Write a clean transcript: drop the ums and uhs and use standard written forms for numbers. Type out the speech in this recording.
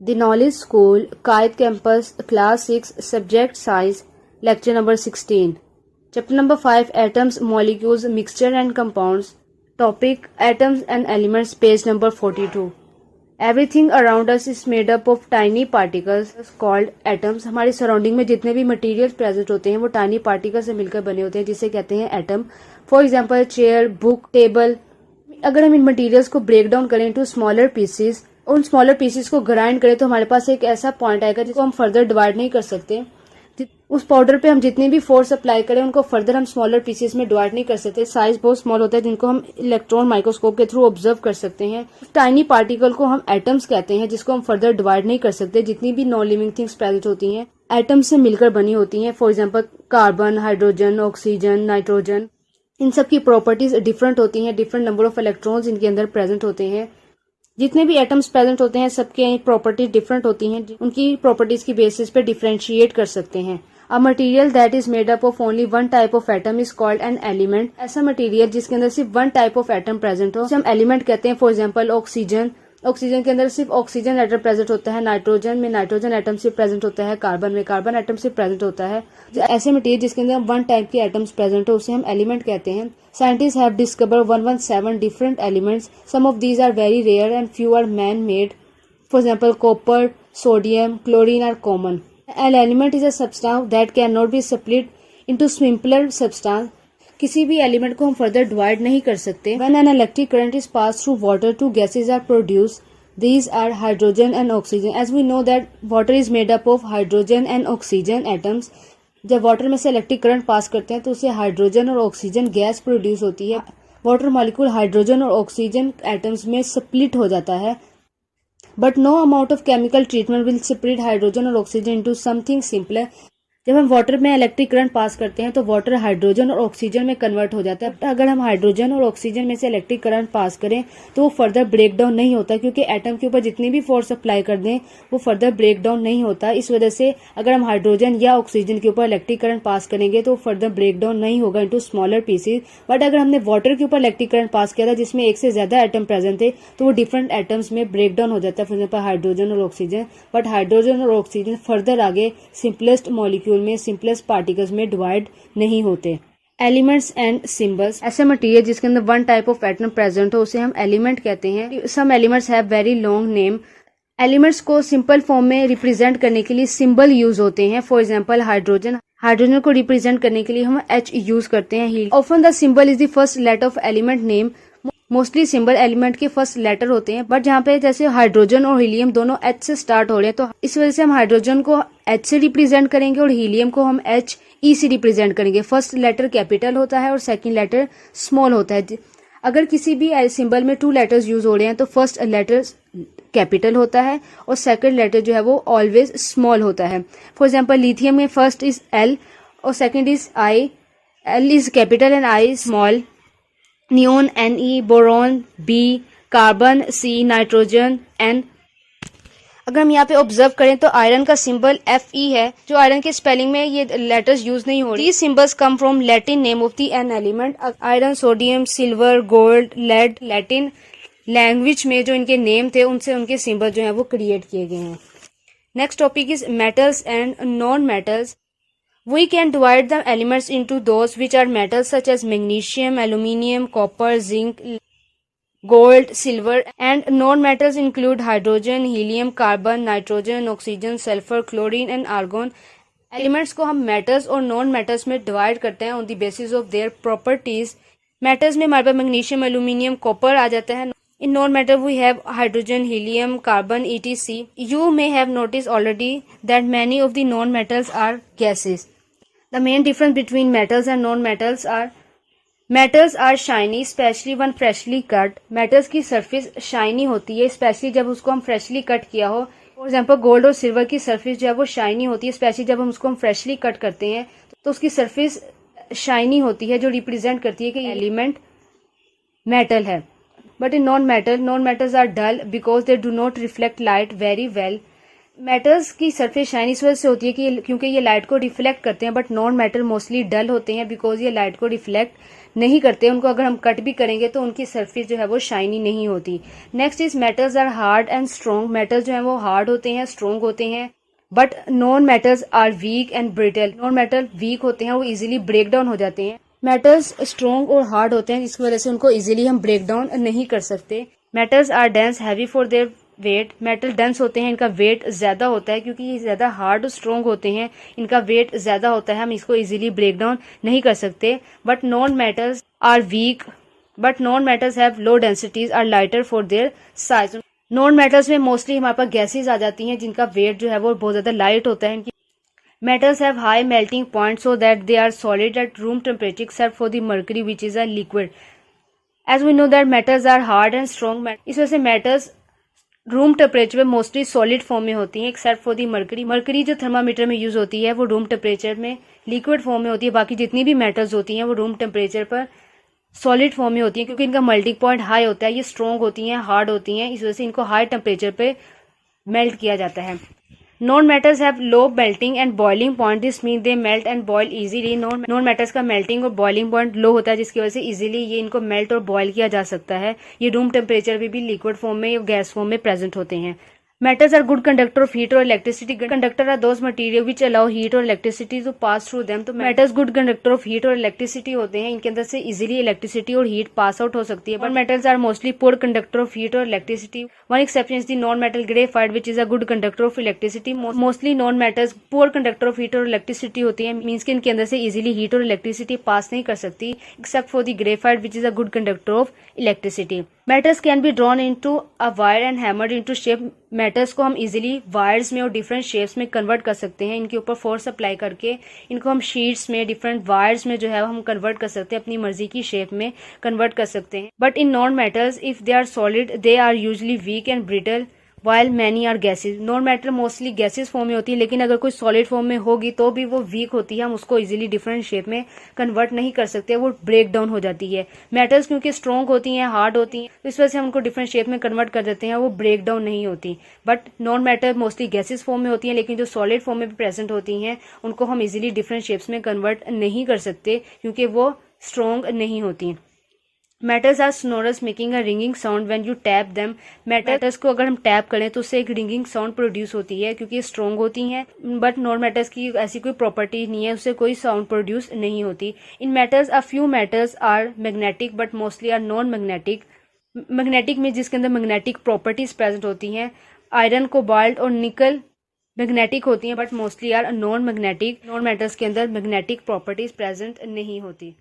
The Knowledge School, Kayet Campus, Class 6, Subject Science, Lecture number 16. Chapter number 5, Atoms, Molecules, Mixture and Compounds. Topic, Atoms and Elements, page number 42. Everything around us is made up of tiny particles called atoms. हमारी surrounding में जितने भी materials present होते हैं वो tiny particle से मिलकर बने होते हैं, जिसे कहते हैं atom. For example chair, book, table. अगर हम इन मटेरियल्स को ब्रेक डाउन करें टू स्मॉलर पीसेस, उन स्मॉलर पीसेस को ग्राइंड करें तो हमारे पास एक ऐसा पॉइंट आएगा जिसको हम फर्दर डिवाइड नहीं कर सकते. उस पाउडर पे हम जितनी भी फोर्स अप्लाई करें उनको फर्दर हम स्मॉलर पीसेस में डिवाइड नहीं कर सकते. साइज बहुत स्मॉल होता है जिनको हम इलेक्ट्रॉन माइक्रोस्कोप के थ्रू ऑब्जर्व कर सकते हैं. टाइनी पार्टिकल को हम एटम्स कहते हैं, जिसको हम फर्दर डिवाइड नहीं कर सकते. जितनी भी नॉन लिविंग थिंग्स प्रेजेंट होती हैं एटम से मिलकर बनी होती हैं. For example carbon, hydrogen, oxygen, nitrogen, इन सब की प्रॉपर्टीज डिफरेंट होती हैं. डिफरेंट नंबर ऑफ इलेक्ट्रॉन्स इनके अंदर प्रेजेंट होते हैं. जितने भी एटम्स प्रेजेंट होते हैं सबके प्रॉपर्टीज डिफरेंट होती हैं. उनकी प्रॉपर्टीज की बेसिस पे डिफरेंशिएट कर सकते हैं. A material that is made up of only one type of atom is called an element. ऐसा मटेरियल जिसके अंदर सिर्फ one type of atom present हो उसे हम एलिमेंट कहते हैं. For example oxygen. ऑक्सीजन के अंदर सिर्फ ऑक्सीजन एटम प्रेजेंट होता है. नाइट्रोजन में नाइट्रोजन एटम सिर्फ प्रेजेंट होता है. कार्बन में कार्बन एटम सिर्फ प्रेजेंट होता है. ऐसे मटेरियल जिसके अंदर वन टाइप के एटम्स प्रेजेंट हो उसे हम एलिमेंट कहते हैं. Scientists have discovered 117 different elements. Some of these are very rare and few are man-made. For example, copper, sodium, chlorine are common. An element is a substance that cannot be split into simpler substance. किसी भी element को हम further divide नहीं कर सकते. When an electric current is passed through water, two gases are produced. These are hydrogen and oxygen. As we know that water is made up of hydrogen and oxygen atoms. जब water में से electric current pass करते हैं तो उससे hydrogen और oxygen gas produce होती है. वाटर मॉलिक्यूल हाइड्रोजन और ऑक्सीजन एटम्स में स्प्लिट हो जाता है. But no amount of chemical treatment will split hydrogen और ऑक्सीजन इनटू समथिंग सिंपलर. जब हम वाटर में इलेक्ट्रिक करंट पास करते हैं तो वाटर हाइड्रोजन और ऑक्सीजन में कन्वर्ट हो जाता है. अगर हम हाइड्रोजन और ऑक्सीजन में से इलेक्ट्रिक करंट पास करें तो वो फर्दर ब्रेक डाउन नहीं होता, क्योंकि एटम के ऊपर जितनी भी फोर्स अप्लाई कर दें वो फर्दर ब्रेक डाउन नहीं होता. इस वजह से अगर हम हाइड्रोजन या ऑक्सीजन के ऊपर इलेक्ट्रिक करंट पास करेंगे तो फर्दर ब्रेक डाउन नहीं होगा इंटू स्मॉलर पीसेज. बट अगर हमने वाटर के ऊपर इलेक्ट्रिक करंट पास किया था जिसमें एक से ज्यादा एटम प्रेजेंट थे तो वो डिफरेंट एटम्स में ब्रेक डाउन हो जाता है. फॉर एग्जाम्पल हाइड्रोजन और ऑक्सीजन. बट हाइड्रोजन और ऑक्सीजन फर्दर आगे सिंपलेस्ट मॉलिक्यूल में सिंपलेस्ट पार्टिकल्स में डिवाइड नहीं होते. Elements and symbols. ऐसे मटेरियल जिसके अंदर one type of atom present हो उसे हम एलिमेंट कहते हैं. Some elements have very long name. Elements को सिंपल फॉर्म में रिप्रेजेंट करने के लिए सिंबल यूज होते हैं. For example hydrogen. हाइड्रोजन को रिप्रेजेंट करने के लिए हम H यूज करते हैं. Often the symbol is the first letter of element name. Mostly symbol element के फर्स्ट लेटर होते हैं. बट जहाँ पे जैसे हाइड्रोजन और हीलियम दोनों H से स्टार्ट हो रहे हैं तो इस वजह से हम हाइड्रोजन को H से रिप्रेजेंट करेंगे और हीलियम को हम HE से रिप्रेजेंट करेंगे. फर्स्ट लेटर कैपिटल होता है और सेकंड लेटर स्मॉल होता है. अगर किसी भी सिंबल में टू लेटर्स यूज हो रहे हैं तो फर्स्ट लेटर कैपिटल होता है और सेकंड लेटर जो है वो ऑलवेज स्मॉल होता है. फॉर एग्जांपल लिथियम में फर्स्ट इज L और second is I. L is capital and I is small. Neon Ne, boron B, carbon C, nitrogen N. अगर हम यहाँ पे ऑब्जर्व करें तो आयरन का सिंबल Fe है, जो आयरन के स्पेलिंग में ये लेटर्स यूज नहीं हो रही. These symbols come from Latin name of the an element. Iron, sodium, silver, gold, lead, Latin language में जो इनके नेम थे उनसे उनके सिंबल जो है वो क्रिएट किए गए हैं. Next topic is metals and non metals. We can divide the elements into those which are metals such as magnesium, aluminium, copper, zinc, gold, silver, and non-metals include hydrogen, helium, carbon, nitrogen, oxygen, sulfur, chlorine and argon. Elements को हम metals और non-metals में divide करते हैं on the basis of their properties. Metals में हमारे पास magnesium, aluminium, copper आ जाता है. In non-metal we have hydrogen, helium, carbon, etc. You may have noticed already that many of the non-metals are gases. The main difference between metals and non-metals are metals are shiny, especially when freshly cut. Metals की surface shiny होती है, especially जब उसको हम freshly cut किया हो. For example, gold और silver की surface जो है वो shiny होती है, especially जब हम उसको हम freshly cut करते हैं तो उसकी surface shiny होती है जो represent करती है कि element metal है. But in non-metals are dull because they do not reflect light very well. Metals की सरफेस शाइन इस वजह से होती है कि क्योंकि ये लाइट को रिफ्लेक्ट करते हैं, बट नॉन मेटल मोस्टली डल होते हैं बिकॉज ये लाइट को रिफ्लेक्ट नहीं करते। उनको अगर हम कट भी करेंगे तो उनकी सरफेस जो है वो शाइनी नहीं होती। Next is metals are hard and strong. Metals जो है वो हार्ड होते हैं, स्ट्रॉन्ग होते हैं, but non metals are weak and brittle. Non metal weak होते हैं, वो इजीली ब्रेक डाउन हो जाते हैं। मेटल्स स्ट्रॉन्ग और हार्ड होते हैं, जिसकी वजह से उनको इजीली हम ब्रेक डाउन नहीं कर सकते। Metals are dense heavy for their weight. Metal dense होते हैं, इनका वेट ज्यादा होता है क्योंकि ये ज्यादा हार्ड और स्ट्रॉन्ग होते हैं, इनका वेट ज्यादा होता है, हम इसको इजीली ब्रेक डाउन नहीं कर सकते। But non metals are weak, but non metals have low densities, are lighter for their size. Non metals में मोस्टली हमारे पास गैसेज आ जाती हैं जिनका वेट जो है वो बहुत ज्यादा लाइट होता है। इनकी metals have high melting point so that they are solid at room temperature except for the mercury which is a liquid. As we know that metals are hard and strong, इस वजह से metals room temperature पे mostly solid form में होती हैं except for the mercury. Mercury जो thermometer में use होती है वो रूम टेम्परेचर में लिक्विड फॉर्म में होती है। बाकी जितनी भी मेटल्स होती हैं वो रूम टेम्परेचर पर सॉलिड फॉर्म में होती हैं क्योंकि इनका मेल्टिंग पॉइंट हाई होता है। ये स्ट्रॉन्ग होती हैं, हार्ड होती हैं, इस वजह से इनको हाई टेम्परेचर पे मेल्ट किया जाता है। Non metals have low melting and boiling point, this mean they melt and boil easily. Non metals का मेल्टिंग और बॉइलिंग पॉइंट लो होता है जिसकी वजह से इजीली ये इनको मेल्ट और बॉयल किया जा सकता है। ये रूम टेम्परेचर पे भी लिक्विड फॉर्म में या गैस फॉर्म में प्रेजेंट होते हैं। Metals are good conductor of heat or electricity. Good conductor are those material which allow heat or electricity to pass through them. तो metals good conductor of heat और electricity होते हैं, इनके अंदर से easily electricity और heat pass out हो सकती है। But metals are mostly poor conductor of heat और electricity. One exception is the non-metal graphite which is a good conductor of electricity. Mostly non-metals poor conductor of heat और electricity होती हैं, means कि इनके अंदर से easily heat और electricity pass नहीं कर सकती, except for the graphite which is a good conductor of electricity. Metals can be drawn into a wire and hammered into shape. Metals को हम इजीली वायर्स में और डिफरेंट शेप्स में convert कर सकते हैं। इनके ऊपर फोर्स अप्लाई करके इनको हम शीट्स में, डिफरेंट वायर्स में जो है हम कन्वर्ट कर सकते हैं, अपनी मर्जी की शेप में कन्वर्ट कर सकते हैं। But in non metals if they are solid they are usually weak and brittle while many are gases. Non metal mostly gases form में होती है, लेकिन अगर कोई सॉलिड फॉर्म में होगी तो भी वो वीक होती है, हम उसको इजीली डिफरेंट शेप में कन्वर्ट नहीं कर सकते, वो ब्रेक डाउन हो जाती है। मेटल्स क्योंकि स्ट्रॉन्ग होती हैं, हार्ड होती हैं, तो इस वजह से हम उनको डिफरेंट शेप में कन्वर्ट कर देते हैं, वो ब्रेक डाउन नहीं होती। But non metal mostly gases form में होती हैं, लेकिन जो सॉलिड फॉर्म में भी प्रेजेंट होती हैं उनको हम इजीली डिफरेंट शेप्स में कन्वर्ट नहीं कर सकते क्योंकि वो स्ट्रॉन्ग नहीं होती। Metals are sonorous making a ringing sound when you tap them. Metals को अगर हम टैप करें तो उससे एक रिंगिंग साउंड प्रोड्यूस होती है क्योंकि ये स्ट्रॉन्ग होती हैं, बट नॉन मेटल्स की ऐसी कोई प्रॉपर्टी नहीं है, उससे कोई साउंड प्रोड्यूस नहीं होती। इन metals a few metals are magnetic but mostly are non magnetic. Magnetic में जिसके अंदर मैग्नेटिक प्रॉपर्टीज प्रेजेंट होती हैं, आयरन, कोबाल्ट और निकल मैग्नेटिक होती हैं but mostly are non magnetic. Non metals के अंदर मैग्नेटिक प्रॉपर्टीज प्रेजेंट नहीं होती।